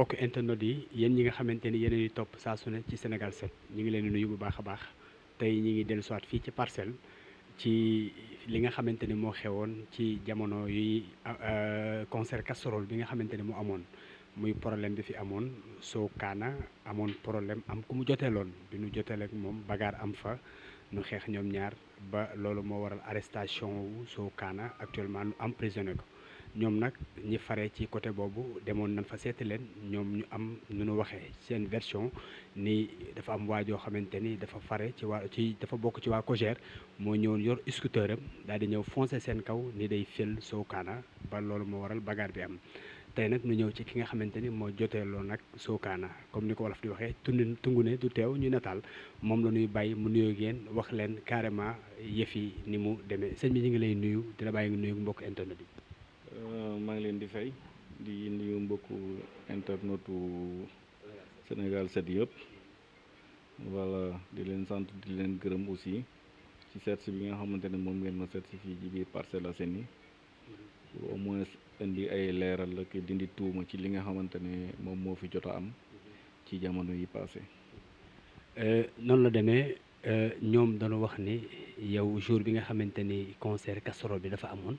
mbokk internet yi yéen ñi nga xamante ni yéen a ngi topp saa su ne ci Sénégal 7 ñu ngi leen di nuyu bu baax a baax tey ñi ngi dellu siwaat fii ci Parcelles ci li nga xamante ni moo xewoon ci jamono yi concert casserole bi nga xamante ni mu amoon muy problème bi fi amoon Sow Kaana amoon problème am ku mu joteeloon bi nu joteel ak moom bagaar am fa nu xeex ñoom ñaar ba loolu moo waral arrestation wu Sow Kaana actuellement nu emprisonné ko ñoom nag ñi fare ci côté boobu demoon nañ fa seeti leen ñoom ñu am nu nu waxee seen version ni dafa am waajoo xamante ni dafa fare ci dafa bokk ci waa COJER moo ñëwoon yor scooter am daal di ñëw foncé seen kaw ni day fël Sow Kaana ba loolu moo waral bagarre bi am tey nag ñu ñëw ci ki nga xamante ni moo joteeloo nag Sow Kaana comme ni ko wolof di waxee tungu ne du teew ñu nataal moom la ñuy bàyyi mu nuyoo ngeen wax leen carrément yëf yi ni mu demee sëñ bi ñu ngi lay nuyu dina bàyyi nga nuyu mbokk internet yi. maa ngi leen di fay di nuyu mbokku internetu Sénégal 7 yëpp voilà di leen sant di leen gërëm aussi ci seet bi nga xamante ne moom ngeen ma seet si fii ci biir Parcelles Assainies pour au moins indi ay leeral la dindi tuuma ci li nga xamante ne moom moo fi jot a am ci jamono yi passé noonu la demee ñoom dañu wax ni yow jour bi nga xamante ni concert casserole bi dafa amoon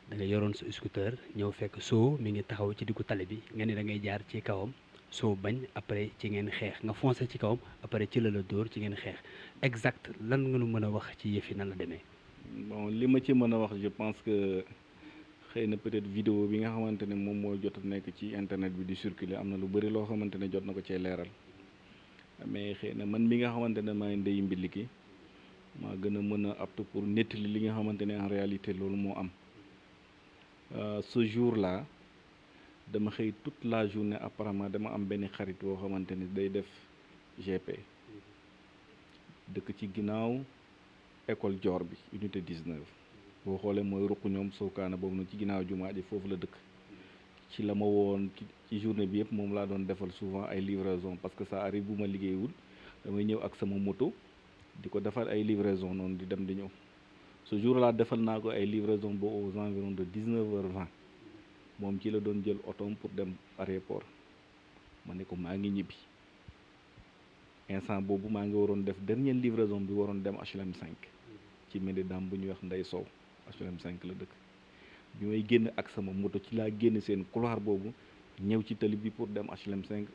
da nga yoroon sa scooter ñëw fekk Sow mi ngi taxaw ci diggu tali bi nga ni da ngay jaar ci kawam Sow bañ après ci ngeen xeex nga foncé ci kawam après ci la dóor ci ngeen xeex exact lan nga nu mën a wax ci yëf yi nan la demee. bon li ma ci mën a wax je pense que xëy na peut-être vidéo bi nga xamante ne moom moo jot a nekk ci internet bi di circuler am na lu bëri loo xamante ne jot na ko cee leeral mais xëy na man mi nga xamante ne maay ndey mbilli ki maa gën a mën a apte pour nettali li nga xamante ne en réalité loolu moo am. Ce jour-là dama xëy toute la journée apparemment dama am benn xarit boo xamante ni day def GP dëkk ci ginnaaw école Dior bi unité 19 boo xoolee mooy ruq ñoom Sow Kaana boobu nag ci ginnaaw jumaa ji foofu la dëkk ci la ma woon ci journée bi yëpp moom laa doon defal souvent ay livraison parce que ça arrive bu ma liggéeyul damay ñëw ak sama moto di ko defal ay livraison noonu di dem di ñëw. Ce jour-là defal naa ko ay livraison ba aux environs de 19h20 moom ci la doon jël otoom pour dem aéroport ma ne ko maa ngi ñibbi instant boobu maa ngi waroon def dernière livraison bi waroon dem HLM 5 ci Médina bu ñuy wax Ndey Sow HLM 5 la dëkk bi may génn ak sama moto ci laa génn seen couloir boobu ñëw ci tali bi pour dem HLM 5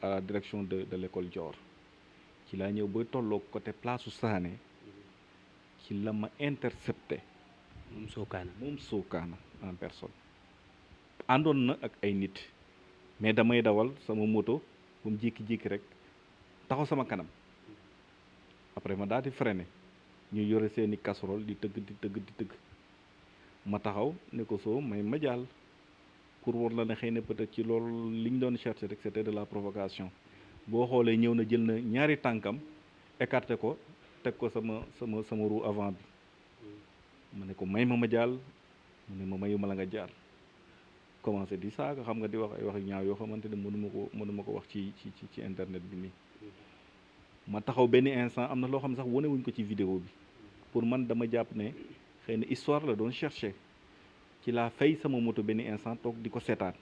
à la direction de l'école Dior ci laa ñëw ba tolloog côté place Sané ci la ma intercepté moom Sow Kaana en personne àndoon na ak ay nit mais damay dawal sama moto ba mu jékki-jékki rek taxaw sama kanam après ma daal di freiné ñu yore seeni casserole di tëgg ma taxaw ne ko Sow may ma jàll pour war la ne xëy na peut-être ci loolu li ñu doon chercher rek c'était de la provocation boo xoolee ñëw na jël na ñaari tànkam écarté ko teg ko sama roue avant bi ma ne ko may ma jàll mu ne ma mayuma la nga jàll commencé di saaga xam nga di wax ay wax ñaaw yoo xamante ne mënuma ko wax ci internet bi nii ma taxaw benn instant am na loo xam ne sax wane wuñ ko ci vidéo bi pour man dama jàpp ne xëy na histoire la doon chercher ci laa fay sama moto benn instant toog di ko seetaan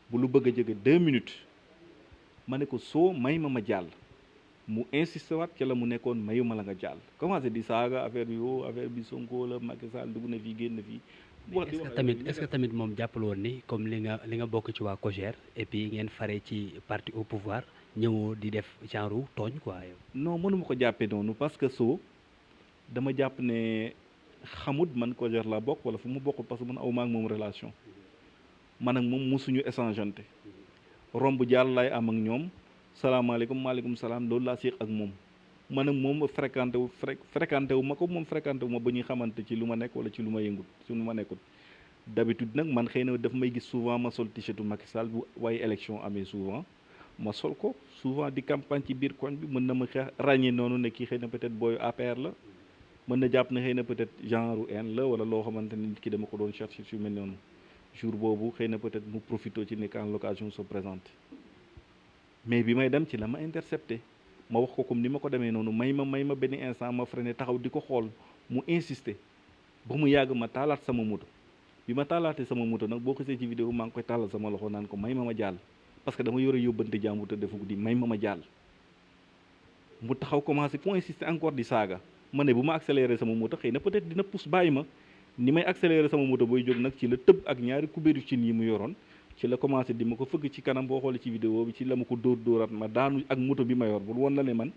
bu lu bëgg a jege 2 minutes ma ne ko Sow may ma jàll mu insisté waat ca la mu nekkoon mayuma la nga jàll commencé di saaga affaire bi affaire bi Sonko la Macky Sall dugg na fii génn fii. est-ce que tamit moom jàppal woon ni comme li nga bokk ci waa COJER et puis ngeen fare ci parti au pouvoir ñëwoo di def genre tooñ quoi yow. non mënuma ko jàppee noonu parce que Sow dama jàpp ne xamut man COJER laa bokk wala fu mu bokkul parce que man aw ma ak moom relation man ak moom mosuñu échangeante romb jàll laay am ak ñoom. salaamaaleykum maaleykum salaam loolu laa séq ak moom man ak moom fréquenté wu ma ko moom fréquenté wu ma ba ñuy xamante ci lu ma nekk wala ci lu ma yëngut ci lu ma nekkut d'habitude nag man xëy na daf may gis souvent ma sol t-shirtu Macky Sall bu waaye élection amee souvent ma sol ko souvent di campagne ci biir koñ bi mën na ma ràññee noonu ne kii xëy na peut-être booyu APR la mën na jàpp ne xëy na peut-être genre haine la wala loo xamante ne nit ki dama ko doon chercher su mel noonu jour boobu xëy na peut-être mu profité ci nekk en l'occasion se présente mais bi may dem ci la ma intercepté ma wax ko comme ni ma ko demee noonu may ma benn instant ma freiné taxaw di ko xool mu insister ba mu yàgg ma taalaat sama moto bi ma taalaatee sama moto nag boo xisee ci vidéo maa ngi koy tàllal sama loxo naan ko may ma jàll parce que dama yore yóbbante jàmbur te defu guddi may ma jàll. mu taxaw commencé pour insister encore di saaga ma ne bu ma accéléré sama moto xëy na peut-être dina pousse bàyyi ma ni may accéléré sama moto booy jóg nag ci la tëb ak ñaari kubéeru cin yi mu yoroon ci la commencé di ma ko fëgg ci kanam boo xoolee ci vidéo bi ci la ma ko dóoraat ma daanu ak moto bi ma yor bu woon la ne man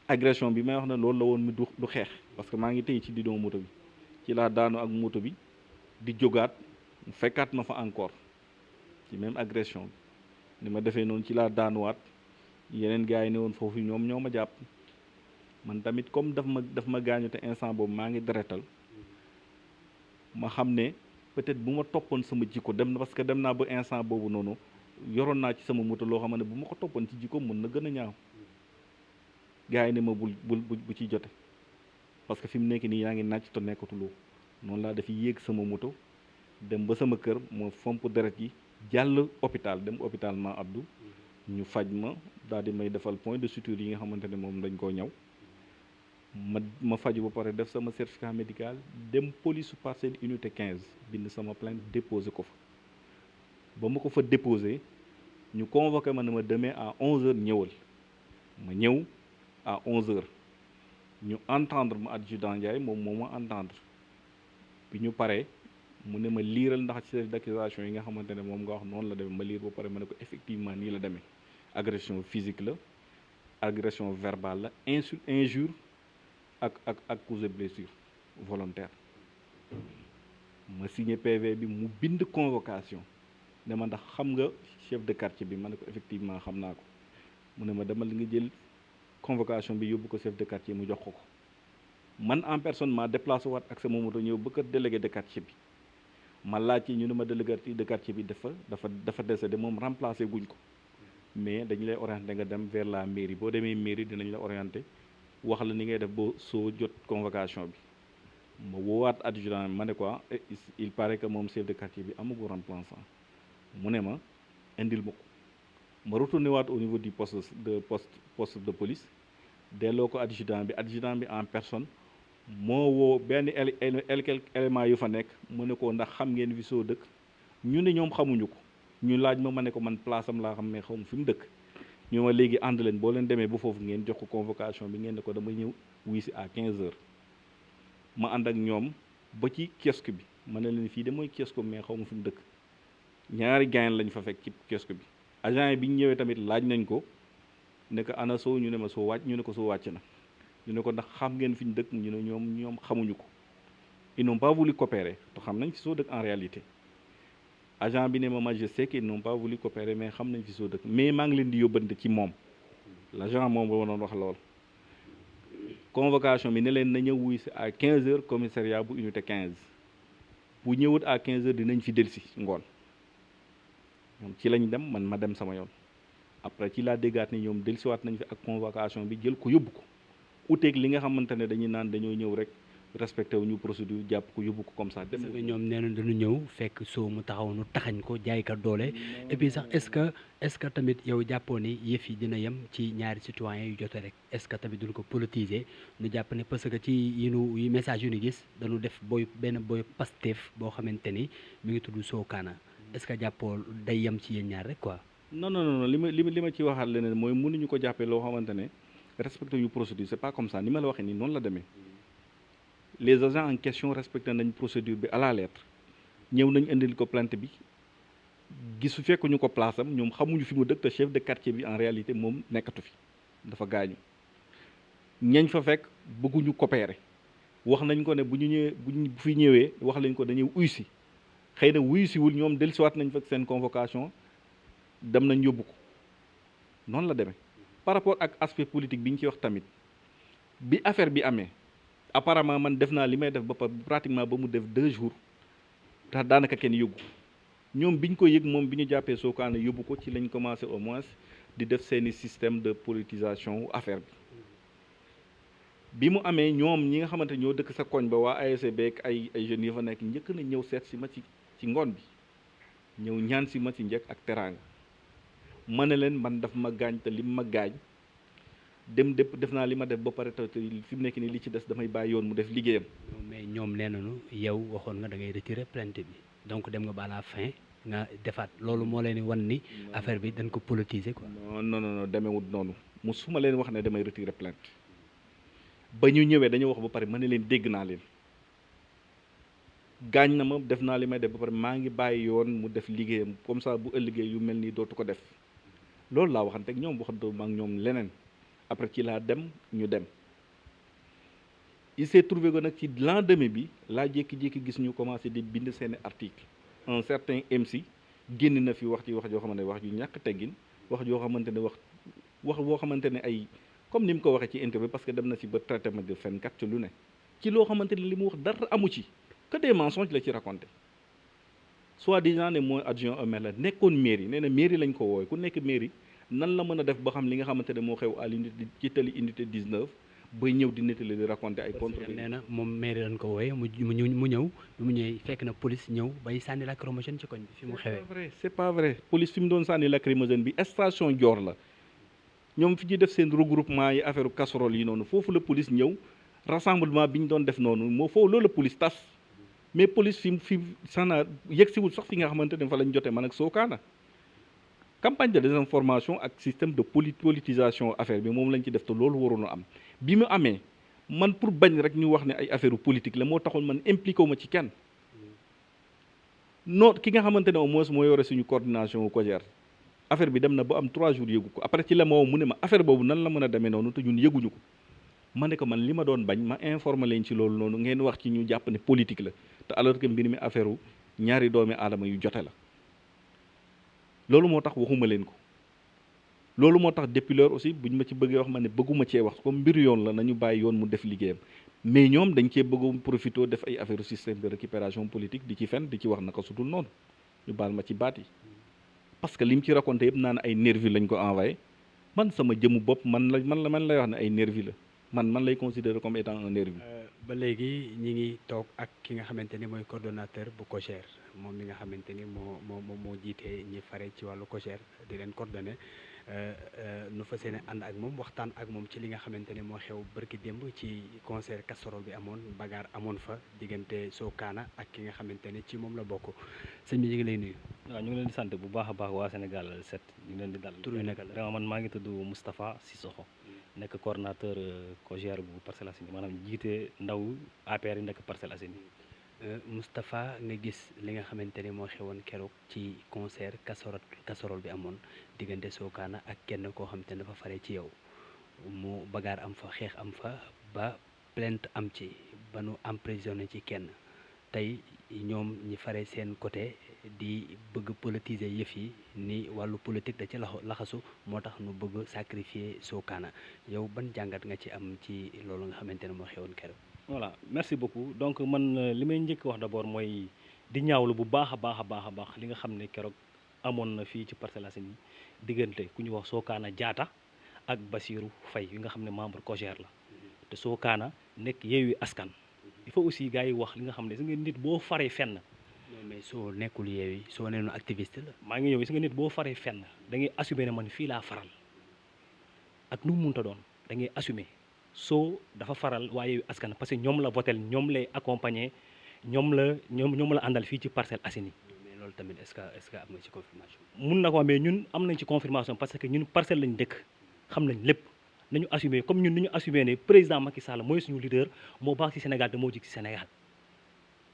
agression bi may wax ne loolu la woon mi du xeex parce que maa ngi tey ci didon moto bi ci laa daanu ak moto bi di jógaat mu fekkaat ma fa encore ci même agression bi ni ma defee noonu ci laa daanuwaat yeneen gars yi ne woon foofu ñoom ñoo ma jàpp man tamit comme daf ma gaañu te instant boobu maa ngi deretal ma xam ne peut-être bu ma toppoon sama jikko dem na parce que dem naa ba instant boobu noonu yoroon naa ci sama moto loo xam ne bu ma ko toppoon ci jikko mën na gën a ñaaw gars yi ne ma bu ci jote parce que fi mu nekk nii yaa ngi nàcc te nekkatuloo noonu laa dafi yéeg sama moto dem ba sama kër ma fomp deret yi jàll hôpital dem hôpital Ma Abdou ñu faj ma daal di may defal point de suture yi nga xamante ne moom dañ koo ñaw ma faju ba pare def sama certificat médical dem police Parcelles unité 15 bind sama plainte déposé ko fa ba ma ko fa déposé ñu convoqué ma ne ma demain à 11h ñëwal ma ñëw à 11h ñu entendre ma adjudant Ndiaye moom moo ma entendre bi ñu paree mu ne ma liiral ndax chef d'accusation yi nga xamante ne moom nga wax noonu la demee ma liir ba pare ma ne ko effectivement nii la demee agression physique la agression verbale la injure ak cause de blessure volontaire ma signé PV bi mu bind convocation ne ma ndax xam nga chef de quartier bi ma ne ko effectivement xam naa ko mu ne ma demal li nga jël convocation bi yóbbu ko chef de quartier mu jox ko man en personne ma déplacé waat ak sama moto ñëw ba kër délégué de quartier bi ma laaj ci ñu ne ma délégué de quartier bi dafa décédé moom remplacé guñ ko mais dañu lay orienté nga dem vers la mairie boo demee mairie dinañ la orienté wax la ni ngay def boo soo jot convocation bi ma woowaat adjudant ma ne quoi il paraît que moom chef de quartier bi amagu remplaçant mu ne ma indil ma ko ma retourné waat au niveau du poste de police delloo ko adjudant bi en personne moo woo benn élément yu fa nekk mu ne ko ndax xam ngeen fi soo dëkk ñu ne ñoom xamuñu ko ñu laaj ma ne ko man place am laa xam mais xaw ma fi mu dëkk ñu ma léegi ànd leen boo leen demee ba foofu ngeen jox ko convocation bi ngeen ne ko dama ñëw wuy si à 15h ma ànd ak ñoom ba ci kiosque bi ma ne leen fii de mooy kiosque mais xaw ma fi mu dëkk ñaari gaañ lañ fa fekk ci kiosque bi agent yi bi ñu ñëwee tamit laaj nañ ko ne ko ana soo ñu ne ma soo wàcc ñu ne ko soo wàcc na ñu ne ko ndax xam ngeen fi ñu dëkk ñu ne ñoom xamuñu ko ils n'ont pas voulu coopérer te xam nañ fi soo dëkk en réalité agent bi ne ma je sais qu'ils n'ont pas voulu coopérer mais xam nañ fi soo dëkk mais maa ngi leen di yóbbante ci moom l'agent moom ba ma doon wax lool convocation bi ne leen na ñëw wuy si à 15h commissariat bu unité 15 bu ñëwut à 15h dinañ fi delsi ngoon ñoom ci lañ dem man ma dem sama yoon après ci laa déggaat ni ñoom delsiwaat nañ fi ak convocation bi jël ko yóbbu ko uteeg li nga xamante ne dañuy naan dañoo ñëw rek respecté wu ñu procédure jàpp ko yóbbu ko comme ça. dem ñoom nee na dañu ñëw fekk soo mu taxaw nu taxañ ko jaay ka doole et puis sax est-ce que tamit yow jàppoo ni yëf yi dina yem ci ñaari citoyens yu jote rek est-ce que tamit duñ ko politiser ñu jàpp ne parce que ci yi message yu ñu gis dañu def benn boy Pastef boo xamante ni mi ngi tudd Sokana est-ce que jàppoo day yem ci yéen ñaar rek quoi. non li ma ci waxaat leneen mooy mënuñu ko jàppee loo xamante ne respecté ñu procédure c'est pas comme ça ni ma la waxee nii noonu la demee. Les agents en question respecté nañ procédure bi à la lettre ñëw nañ indil ko plainte bi gisu fekkuñu ko place am ñoom xamuñu fi mu dëkk te chef de quartier bi en réalité moom nekkatu fi dafa gaañu ñañ fa fekk bëgguñu coopérer wax nañ ko ne bu fi ñëwee wax lañ ko dañuy uy si xëy na wuyu siwul ñoom dellusiwaat nañ fekk seen convocation dem nañ yóbbu ko noonu la demee par rapport ak aspect politique bi ñu ci wax tamit bi affaire bi amee apparemment man def naa li may def ba pratiquement ba mu def 2 jours tax daanaka kenn yëgu ñoom bi ñu ko yëg moom bi ñu jàppee Sokana yóbbu ko ci lañ commencé au moins di def seeni système de politisation affaire bi mu amee ñoom ñi nga xamante ñoo dëkk sa koñ ba waa ASC beeg ay jeunes yi fa nekk njëkk na ñëw seet si ma ci ngoon bi ñëw ñaan si ma ci njëkk ak teraanga ma ne leen man daf ma gaañ te lim ma gaañ def naa li ma def ba pare te fi mu nekk nii li ci des damay bàyyi yoon mu def liggéeyam. mais ñoom nee nañu yow waxoon nga da ngay retirer plainte bi donc dem nga ba à la fin nga defaat loolu moo leen di wan ni affaire bi dañ ko politiser quoi. non non non demeewut noonu musuma leen wax ne damay retirer plainte ba ñu ñëwee dañu wax ba pare ma ne leen dégg naa leen gaañ na ma def naa li may def ba pare maa ngi bàyyi yoon mu def liggéeyam comme ça bu ëllëgee yu mel nii dootu ko def loolu laa waxante ak ñoom waxante ma ak ñoom leneen après ci laa dem ñu dem il s'est trouvé que nag ci lendemain bi laa jékki-jékki gis ñu commencé di bind seeni article un certain MC génn na fi wax ci wax joo xamante ne wax ju ñàkk teggin wax joo xamante ne wax boo xamante ne ay comme ni mu ko waxee ci interview parce que dem na ci ba traité ma de fenkat ci lu ne ci loo xamante ne li mu wax dara amu ci que des mensonges la ci raconté soi-disant ne mooy adjoint au maire la nekkoon mairie nee na mairie lañ ko wooy ku nekk mairie nan la mën a def ba xam li nga xamante ne moo xew à l'unité ci tali unité 19 bay ñëw di nettali di raconté ay contre nee na moom mairie lañ ko wooye mu ñëw fekk na police ñëw bay sànni lacrymogène ci koñ bi fi mu xewee. c'est pas vrai police fi mu doon sànni lacrymogène bi station Dior la ñoom fi ñuy def seen regroupement yi affaire casserole yi noonu foofu la police ñëw rassemblement bi ñu doon def noonu moo foofu loolu la police tas mais police fi sana yegsiwul sax fi nga xamante ne fa lañ jotee man ak Sokana campagne de désinformation ak système de politisation affaire bi moom lañ ci def te loolu waroon a am bi mu amee man pour bañ rek ñu wax ne ay affaire politique la moo taxoon man impliqué wu ma ci kenn non ki nga xamante ne au moins moo yore suñu coordination COJER affaire bi dem na ba am 3 jours yëgu ko après ci la ma woo mu ne ma affaire boobu nan la mën a demee noonu te ñun yëguñu ko ma ne ko man li ma doon bañ ma informer leen ci loolu noonu ngeen wax ci ñu jàpp ne politique la te alors que mbir mi affaire ñaari doomi aadama yu jote la loolu moo tax waxuma leen ko loolu moo tax depuis lors aussi buñ ma ci bëggee wax ma ne bëgguma cee wax comme mbir yoon la nañu bàyyi yoon mu def liggéeyam mais ñoom dañ cee bëgg profité def ay affaire système de récupération politique di ci fen di ci wax naka sutul noonu ñu baal ma ci baat yi parce que li mu ci raconté yëpp naan ay nervi lañ ko envoyé man sama jëmu bopp man lay wax ne ay nervi la man lay considérer comme étant un nervi. ba léegi ñi ngi toog ak ki nga xamante ni mooy coordonnateur bu COJER moom mi nga xamante ni moo jiitee ñi fare ci wàllu COJER di leen coordonné nu fas yéene ànd ak moom waxtaan ak moom ci li nga xamante ni moo xew bërki démb ci concert casserole bi amoon bagarre amoon fa diggante Sokana ak ki nga xamante ni ci moom la bokk sëñ bi ñu ngi lay nuyu. waaw ñu ngi leen di sant bu baax a baax waa Sénégal 7 ñu ngi leen di dal. tur bi naka la vraiment man maa ngi tudd Moustapha Sissoko nekk coordonnateur COJER bu Parcelles Assainies maanaam jiite ndaw APR yi nekk Parcelles Assainies. Moustapha nga gis li nga xamante ni moo xewoon keroog ci concert casserole bi amoon diggante Sokana ak kenn koo xamante ne dafa fare ci yow mu bagaar am fa xeex am fa ba plainte am ci ba nu emprisonné ci kenn tey ñoom ñi fare seen côté di bëgg politiser yëf yi ni wàllu politique da ci laxasu moo tax nu bëgg sacrifier Sokana yow ban jàngat nga ci am ci loolu nga xamante ne moo xewoon keroog. voilà merci beaucoup donc man li may njëkk wax d'abord mooy di ñaawlu bu baax a baax li nga xam ne keroog amoon na fii ci Parcelles Assainies diggante ku ñu wax Sokana Diatta ak Bassirou Faye yi nga xam ne membre COJER la te Sokana nekk Yewwi Askan il faut aussi gars yi wax li nga xam ne si nga nit boo faree fenn. non mais soo nekkul Yewwi soo nee noonu activiste la. maa ngi ñëw si nga nit boo faree fenn da ngay assumer ne man fii laa faral ak nu mu mënta doon da ngay assumer. soo dafa faral waa Yewwi Askan parce que ñoom la votel ñoom lay accompagner ñoom la àndal fii ci Parcelles Assainies. mais loolu tamit est-ce que am nga ci confirmation. mun na ko mais ñun am nañ ci confirmation parce que ñun parcelle lañ dëkk xam nañ lépp nañu assumer comme ñun ni ñu assumer ne président Macky Sall mooy suñu leader moo baax ci Sénégal te moo jig ci Sénégal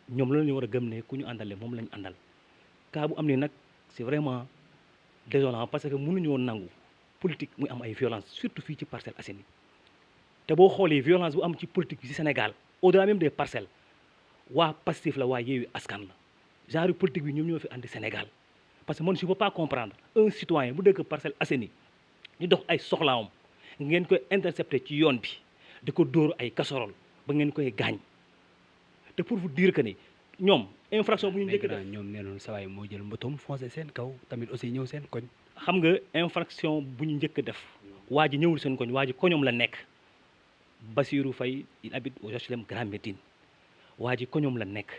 ñoom loolu la ñu war a gëm ne ku ñu àndale moom lañu àndal cas bu am ni nag c'est vraiment désolant parce que mënuñu woon nangu politique muy am ay violence surtout fii ci Parcelles Assainies te boo xoolee violence bu am ci politique bi ci Sénégal au-delà même des parcelles waa Pastef la waa Yewwi Askan la genre politique bi ñoom ñoo fi andi Sénégal parce que man je peux pas comprendre un citoyen bu dëkk Parcelles Assainies ñu dox ay soxlaawam ngeen koy intercepter ci yoon bi di ko dóor ay casserole ba ngeen koy gaañ te pour vous dire que ni ñoom infraction bu ñu njëkk def ñoom nee noonu sawaay moo jël mbotoom foncé seen kaw tamit aussi ñëw seen koñ. xam nga infraction bu ñu njëkk def waa ji ñëwul seen koñ waa ji koñoom la nekk. Bassirou Faye il habite au HLM Grand Médine waa ji koñoom la nekk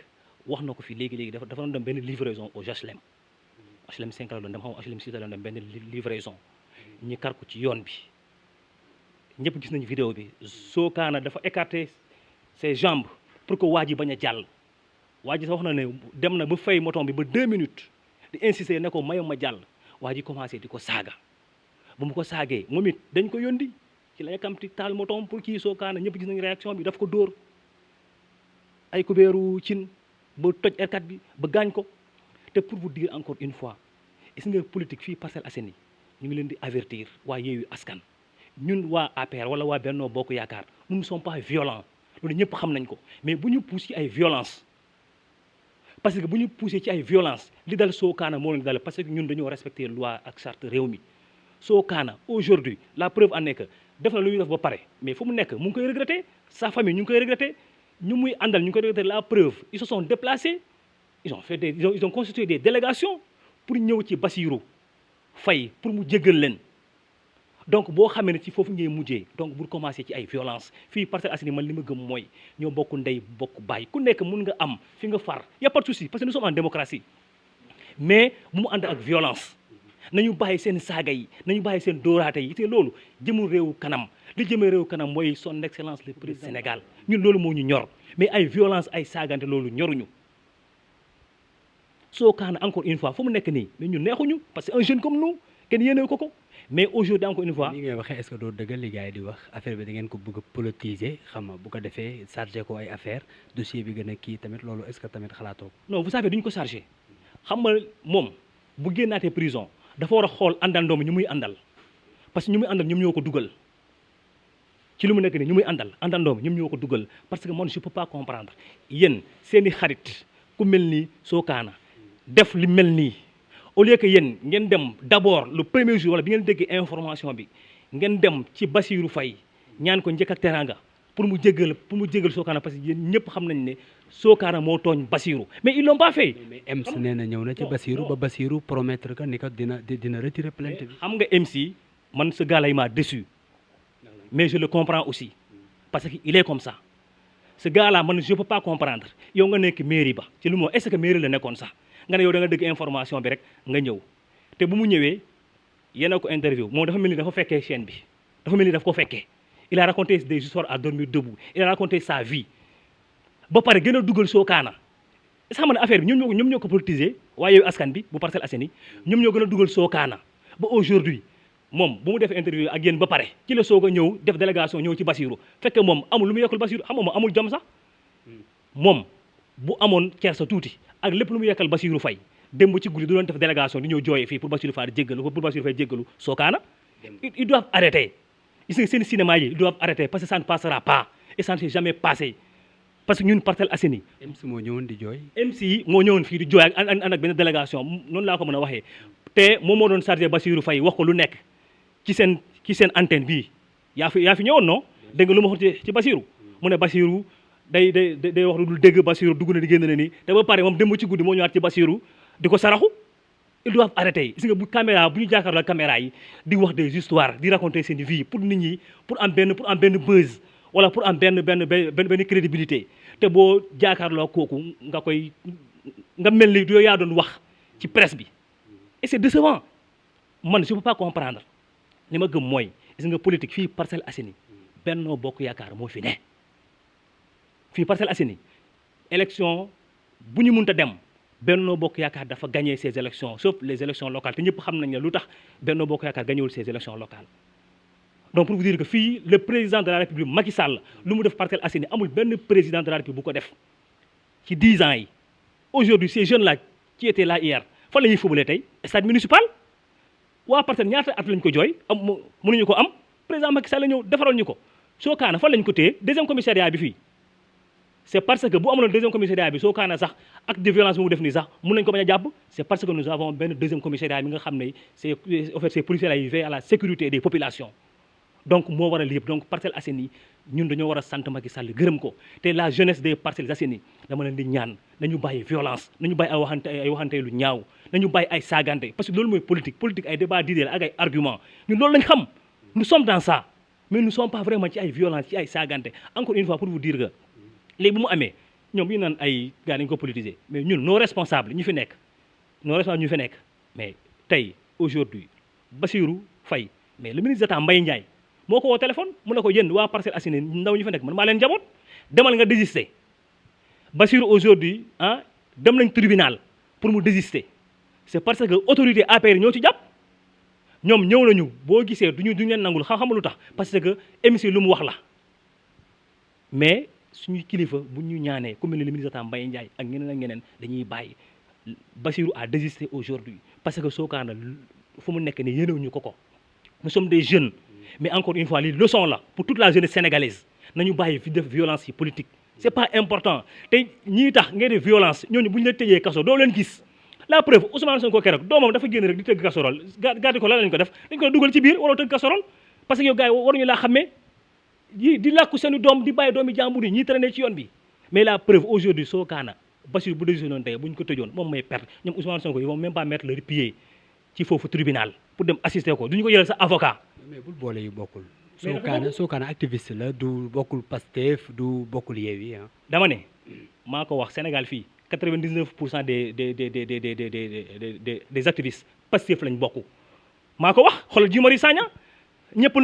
wax na ko fi léegi dafa doon dem benn livraison au HLM 5 la doon dem xam nga HLM 6 la doon dem benn livraison ñi kar ko ci yoon bi ñëpp gis nañu vidéo bi Sokana dafa écarter ses jambes pour que waa ji bañ a jàll waa ji sax wax na ne dem na ba fay moton bi ba 2 minutes di insister ne ko mayo ma jàll waa ji commencé di ko saaga bu mu ko saagee moom it dañ ko yóndi ci la yàkkamti taal motom pour kii Sokana ñëpp gis nañ réaction bi daf ko dóor ay kubéeru cin ba toj R4 bi ba gaañ ko te pour vous dire encore une fois gis nga politique fii Parcelles Assainies ñu ngi leen di avertir waa Yewwi Askan ñun waa APR wala waa Benno Bokk Yaakaar nous ne sommes pas violents loolu ñëpp xam nañ ko mais bu ñu pousse ci ay violence parce que bu ñu poussé ci ay violence li dal Sokana moo leen dal parce que ñun dañoo respecter loi ak charte réew mi Sokana aujourd'hui la preuve en est que def na lu ñuy def ba pare mais fu mu nekk mu ngi koy regretter sa famille ñu ngi koy regretter ñu muy àndal ñu ngi koy regretter la preuve ils se sont déplacés ils ont constitué des délégations pour ñëw ci Bassirou Faye pour mu jéggal leen donc boo xamee ne ci foofu ngay mujjee donc bu commencé ci ay violence fii Parcelles Assainies man li ma gëm mooy ñoo bokk ndey bokk baay ku nekk mun nga am fi nga far y a pas de souci parce que nous sommes en démocratie mais bu mu ànd ak violence nañu bàyyi seen saaga yi nañu bàyyi seen dóoraate yi te loolu jëmul réew kanam li jëmee réew kanam mooy son excellence le président Sénégal ñun loolu moo ñu ñor mais ay violence ay saagante loolu ñoruñu Sokana encore une fois fu mu nekk nii mais ñun neexuñu parce que un jeune comme nous kenn yéene ko mais aujourd'hui encore une fois li ngay waxee est-ce que doo dëggal li gars yi di wax affaire bi da ngeen ko bëgg a politiser xam nga bu ko defee chargé ko ay affaire dossier bi gën a kii tamit loolu est-ce que tamit xalaatoo non vous savez duñu ko chargé xam nga moom bu génnaatee prison dafa war a xool àndandoom ñu muy àndal parce que ñu muy àndal ñoom ñoo ko dugal ci lu mu nekk nii ñu muy àndal àndandoom ñoom ñoo ko dugal parce que man je peux pas comprendre yéen seeni xarit ku mel ni Sokana def li mel nii au lieu que yéen ngeen dem d'abord le premier jour wala bi ngeen déggee information bi ngeen dem ci Bassirou Faye ñaan ko njëkk ak teranga pour mu jéggal Sokana parce que yéen ñëpp xam nañ ne Sokana moo tooñ Bassirou mais ils l'ont pas fait. mais MC nee na ñëw na ci Bassirou ba Bassirou promettre que ni ko dina retirer plainte bi. xam nga MC man ce gars là il m'a déçu mais je le comprends aussi parce que il est comme ça ce gars là man je peux pas comprendre yow nga nekk mairie ba ci lu moo est-ce que mairie la nekkoon sax nga ne yow da nga dégg information bi rek nga ñëw te bu mu ñëwee yéen a ko interview moom dafa mel ni dafa fekkee chaîne bi dafa mel ni daf ko fekkee il a raconté des histoires à dormir debout il a raconté sa vie ba pare gën a dugal Sokana est-ce que xam nga affaire bi ñoom ñoo ko politiser waaye Yewwi Askan bi bu Parcelles Assainies ñoom ñoo gën a dugal Sokana ba aujourd'hui moom bu mu def interview ak yéen ba pare ci la soog a ñëw def délégation ñëw ci Bassirou fekk moom amul lu mu yekkul Bassirou xam nga moom amul jom sax moom bu amoon kersa tuuti ak lépp lu mu yekkal Bassirou Faye démb ci guddi du doon def délégation di ñëw jooyee fii pour Bassirou Faye jéggalu pour Bassirou Faye jéggalu Sokana ils doivent arrêter gis nga seen cinéma yi ils doivent arrêter parce que ça ne passera pas et ça ne s'est jamais passé parce que ñun Parcelles Assainies MC moo ñëwoon di jooy. MC moo ñëwoon fii di jooy ak ànd ak benn délégation noonu laa ko mën a waxee te moom moo doon chargé Bassirou Faye wax ko lu nekk ci seen antenne bii yaa fi ñëwoon non dégg nga lu ma waxoon ci Bassirou mu ne Bassirou day wax lu dul dégg Bassirou dugg na di génn na nii te ba pare moom démb ci guddi moo ñëwaat ci Bassirou di ko saraxu ils doivent arrêter gis nga bu ñu jàkkaarloo caméra yi di wax des histoires di raconter seen vie pour nit ñi pour am benn buzz wala pour am benn crédibilité te boo jàkkaarloo kooku nga mel ni yaa doon wax ci presse bi et c'est décevant man je peux pas comprendre li ma gëm mooy gis nga politique fii Parcelles Assainies Benno Bokk Yaakaar moo fi ne fii Parcelles Assainies élection bu ñu mënta dem Benno Bokk Yaakaar dafa gagné ces élections sauf les élections locales te ñëpp xam nañ ne lu tax Benno Bokk Yaakaar gagnéwul ces élections locales donc pour vous dire que fii le président de la République Macky Sall lu mu def Parcelles Assainies amul benn président de la République bu ko def ci 10 ans yi aujourd'hui ces jeunes là qui étaient là hier fan la ñuy fubalee tey stade municipal waa Parcelles ñaata at lañ ko jooy mënuñu ko am président Macky Sall la ñëw defaral ñu ko Sokana fan lañ ko téye deuxième commissariat bi fii c'est parce que bu amuloon deuxième commissariat bi Sokana sax acte de violence bi mu def nii sax mun nañu ko bañ a jàpp c'est parce que nous avons benn deuxième commissariat bi nga xam ne c'est en fait ces policiers là yi veillent à la sécurité des populations donc moo war a lii donc Parcelles Assainies ñun dañoo war a sant Macky Sall gërëm ko te la jeunesse des Parcelles Assainies dama leen di ñaan nañu bàyyi violence nañu bàyyi ay waxante lu ñaaw nañu bàyyi ay saagante parce que loolu mooy politique ay débat d'idées la ak ay argument ñun loolu lañ xam nous sommes dans ça mais nous ne sommes pas vraiment ci ay violence ci ay saagante encore une fois pour vous dire que léegi bu mu amee ñoom ñu naan ay gars dañu ko politiser mais ñun nos responsables ñu fi nekk mais tey aujourd'hui Bassirou Faye mais le ministre d'État Mbaye Ndiaye moo ko woo téléphone mu ne ko yéen waa Parcelles Assainies ndaw ñu fa nekk man maa leen njaboot demal nga désister Bassirou aujourd'hui dem nañ tribunal pour mu désister c'est parce que autorité APR ñoo ci jàpp ñoom ñëw nañu boo gisee duñu leen nangul xam lu tax parce que émission lu mu wax la mais suñu kilifa bu ñu ñaanee ku mel ne le ministre Mbaye Ndiaye ak ñeneen ak ñeneen dañuy bàyyi Bassirou a désisté aujourd'hui parce que Sokana fu mu nekk ni yéenewuñu ko nous sommes des jeunes mais encore une fois lii leçon la pour toute la jeunesse sénégalaise nañu bàyyi fi def violence yi politique c'est pas important te ñii tax ngay def violence ñooñu bu ñu la tëjee kaso doo leen gis la preuve Ousmane Sonko keroog doomam dafa génn rek di tëgg casserole garde ko lan lañ ko def dañ ko dugal ci biir waroo tëgg casserole parce que yow gars yi waruñu laa xàmmee di làkku seeni doom di bàyyi doomi jàmbur yi ñii traîner ci yoon bi mais la preuve aujourd'hui Sokana Bassirou bu décisionnoon tey bu ñu ko tëjoon moom mooy perte ñoom Ousmane Sonko ils vont même pas mettre leur pied ci foofu tribunal pour dem assister ko duñu ko jëlal sa avocat. mais bul boole yu bokkul. Sokana activiste la du bokkul Pastef du bokkul Yewwi ah. dama ne maa ko wax Sénégal fii 99% des activistes Pastef lañ bokk maa ko wax xoolal Guy Marius Sagna ñëpp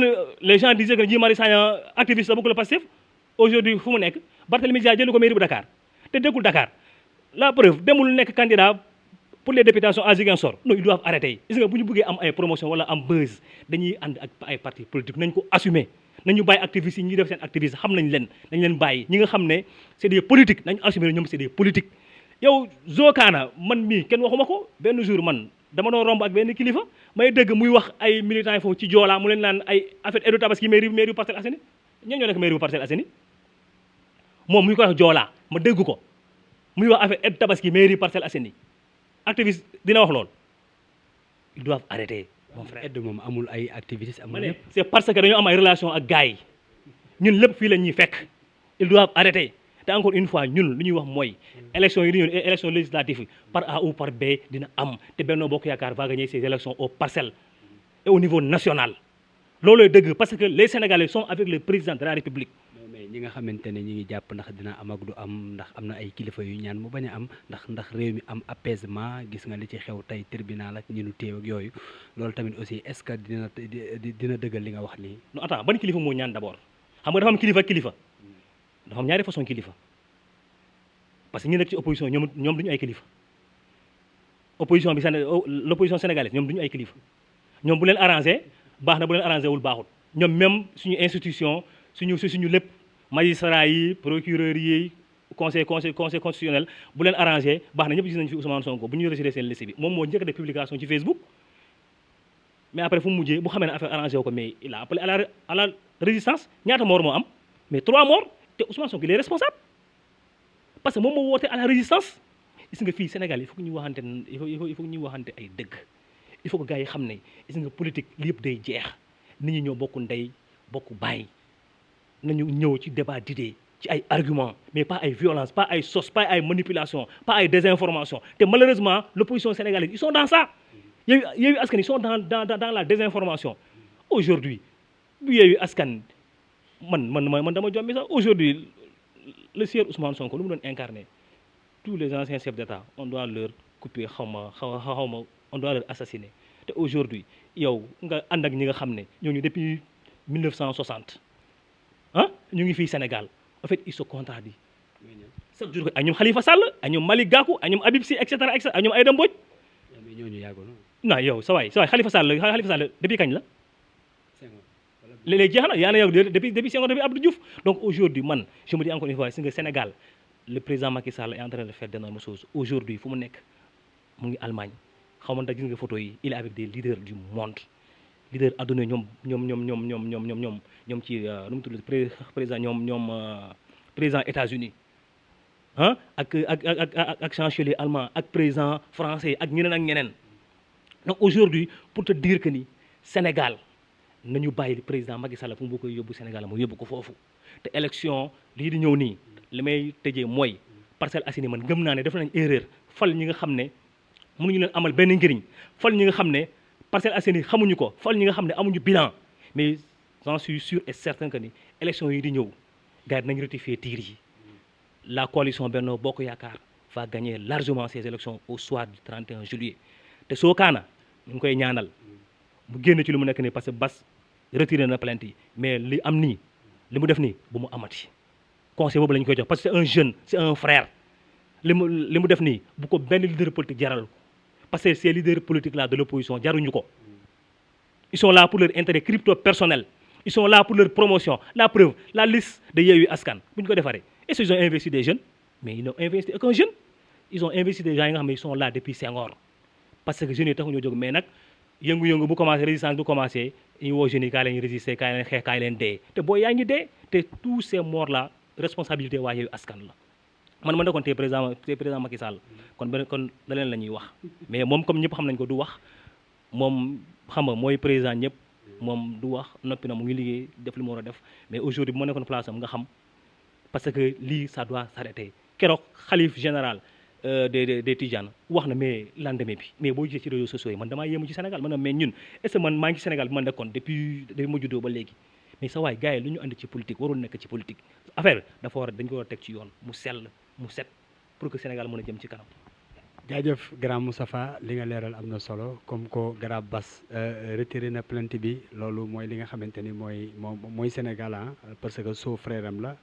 les gens disaient que Guy Marius Sagna activiste la bokkul Pastef aujourd'hui fu mu nekk Barthélémy Dias jël ko mairie bu Dakar te dëkkul Dakar la preuve demul nekk candidat pour les députations à Ziguinchor non ils doivent arrêter gis nga bu ñu bëggee am ay promotion wala am buzz dañuy ànd ak ay partis politiques nañ ko assumer nañu bàyyi activistes yi ñuy def seen activiste xam nañ leen bàyyi ñi nga xam ne c'est des politiques nañu assumer ñoom c'est des politiques yow Sokana man mii kenn waxuma ko benn jour man dama doon romb ak benn kilifa may dégg muy wax ay militants yi foofu ci Joola mu leen naan ay affaire edu tabaski mairie Parcelles Assainies ñoo nekk mairie bu Parcelles Assainies moom muy ko wax Joola ma dégg ko muy wax affaire edu tabaski mairie Parcelles Assainies activiste dina wax lool ils doivent arrêter mon frère. aide moom amul ay activistes amul lépp. c'est parce que dañoo am ay relation ak gars yi ñun lépp fii la ñuy fekk ils doivent arrêter te encore une fois ñun lu ñuy wax mooy élection yi di ñëw élection législative par A ou par B dina am te Benno Bokk Yaakaar va gagner ces élections aux parcelles et au niveau national loolooy dëgg parce que les Sénégalais sont avec le président de la République. mais ñi nga xamante ne ñi ngi jàpp ndax dina am ak du am ndax am na ay kilifa yu ñaan mu bañ a am ndax réew mi am apaisement gis nga li ci xew tey tribunal ak ñi nu teew ak yooyu loolu tamit aussi est-ce que dina dëggal li nga wax nii. non attends ban kilifa moo ñaan d'abord xam nga dafa am kilifa dafa am ñaari façon kilifa parce que ñi nekk ci opposition ñoom duñu ay kilifa opposition bi l'opposition sénégalaise ñoom duñu ay kilifa ñoom bu leen arrangé baax na bu leen arrangé wul baaxul ñoom même suñu institution suñu lépp magistrat yi procureur yi conseil constitutionnel bu leen arrangé baax na ñëpp gis nañu fi Ousmane Sonko bu ñu retiré seen liste bi moom moo njëkk a def publication ci Facebook mais après fu mu mujjee bu xamee ne affaire arrangé wu ko mais il a appelé à la résistance ñaata mort moo am mais 3 morts te Ousmane Sonko il est responsable parce que moom moo woote à la résistance gis nga fii Sénégal il faut que ñu waxante ñu waxante ay dëgg il faut que gars yi xam ne gis nga politique li yëpp day jeex nit ñi ñoo bokk ndey bokk bàyyi nañu ñëw ci débat d'idées ci ay arguments mais pas ay violence pas ay sos pas ay manipulation pas ay désinformation te malheureusement l'opposition sénégalaise ils sont dans ça Yewwi Askan ils sont dans la désinformation aujourd'hui bu Yewwi Askan man dama jombi sax aujourd'hui le sieur Ousmane Sonko lu mu doon incarné tous les anciens chefs d'État on doit leur couper xawma on doit leur assassiner te aujourd'hui yow nga ànd ak ñi nga xam ne ñooñu depuis 1960 ñu ngi fii Sénégal en fait ils se contradisent chaque jour ay ñoom Khalifa Sall ay ñoom Malick Gakou ay ñoom Habib Sy et cetera ay ñoom Aïda Mbodj ñooñu yàggoon non yow sa waay Khalifa Sall depuis kañ la léegi jeex na yaa na yow depuis Senghor depuis Abdou Diouf donc aujourd'hui man je me dis encore une fois si nga Sénégal le président Macky Sall est en train de faire d'énormes choses aujourd'hui fu mu nekk mu ngi Allemagne xaw ma ndax gis nga photo yi il est avec des leaders du monde leaders adduna ñoom ci nu mu tudd président ñoom président États-Unis ak chancelier allemand ak président français ak ñeneen donc aujourd'hui pour te dire que ni Sénégal nañu bàyyi président Macky Sall fu mu koy yóbbu Sénégal mu yóbbu ko foofu te élection lii di ñëw nii li may tëjee mooy Parcelles Assainies man gëm naa ne def nañ erreur fal ñi nga xam ne mënuñu leen amal benn njëriñ fal ñi nga xam ne Parcelles Assainies xamuñu ko fal ñi nga xam ne amuñu bilan mais j'en suis sûr et certain que ni élection yi di ñëw gars yi nañ rectifier tir yi la coalition Benno Bokk Yaakaar va gagner largement ces élections au soir du 31 juillet te Sokana ñu ngi koy ñaanal mu génn ci lu mu nekk nii parce que Bass retiré na plainte yi mais li am nii li mu def nii bu mu amati conseil boobu la ñu koy jox parce que c'est un jeune c'est un frère li mu def nii bu ko benn leader politique jaral ko parce que ces leaders politiques là de l'opposition jaruñu ko. Ils sont là pour leur intérêt crypto personnel. Ils sont là pour leur promotion. La preuve, la liste de Yewwi Askan bu ñu ko defaree est-ce qu'ils ont investi des jeunes? Mais ils n'ont investi aucun jeune. Ils ont investi des gens yi nga xam ne ils sont là depuis Senghor parce que jeunes yi taxu ñoo jóg mais nag yëngu-yëngu bu commencé résistance bu commencé ñu woo jeunes yi kaay leen résister kaay leen xeex kaay leen dee te boo yaa ngi dee te tous ces morts là responsabilité waa Yewwi Askan la. man ma nekkoon tey président Macky Sall kon leneen la ñuy wax mais moom comme ñëpp xam nañ ko du wax moom xam nga mooy président ñëpp moom du wax noppi na mu ngi liggéey def li mu war a def mais aujourd'hui bu ma nekkoon place am nga xam parce que lii ça doit s'arrêter keroog xalif général des Tidiane wax na mais lendemain bi mais boo gisee ci réseaux sociaux yi man damaa yéemu ci Sénégal man mais ñun est-ce que man maa ngi ci Sénégal bi ma nekkoon depuis ma juddoo ba léegi mais sa waay gars yi lu ñu andi ci politique warul nekk ci politique affaire dafa war a dañ ko war a teg ci yoon mu sell mu set pour que Sénégal mën a jëm ci kanam. jaajëf grand Moustapha li nga leeral am na solo comme ko grand Bass retiré na plainte bi loolu mooy li nga xamante ni mooy Sénégal parce que soo frère am la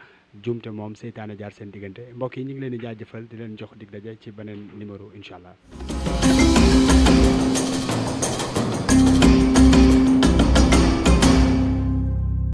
jumte moom seytaane jaar seen diggante mbokk yi ñu ngi leen di jaajëfal di leen jox dig daje ci beneen numéro incha allah.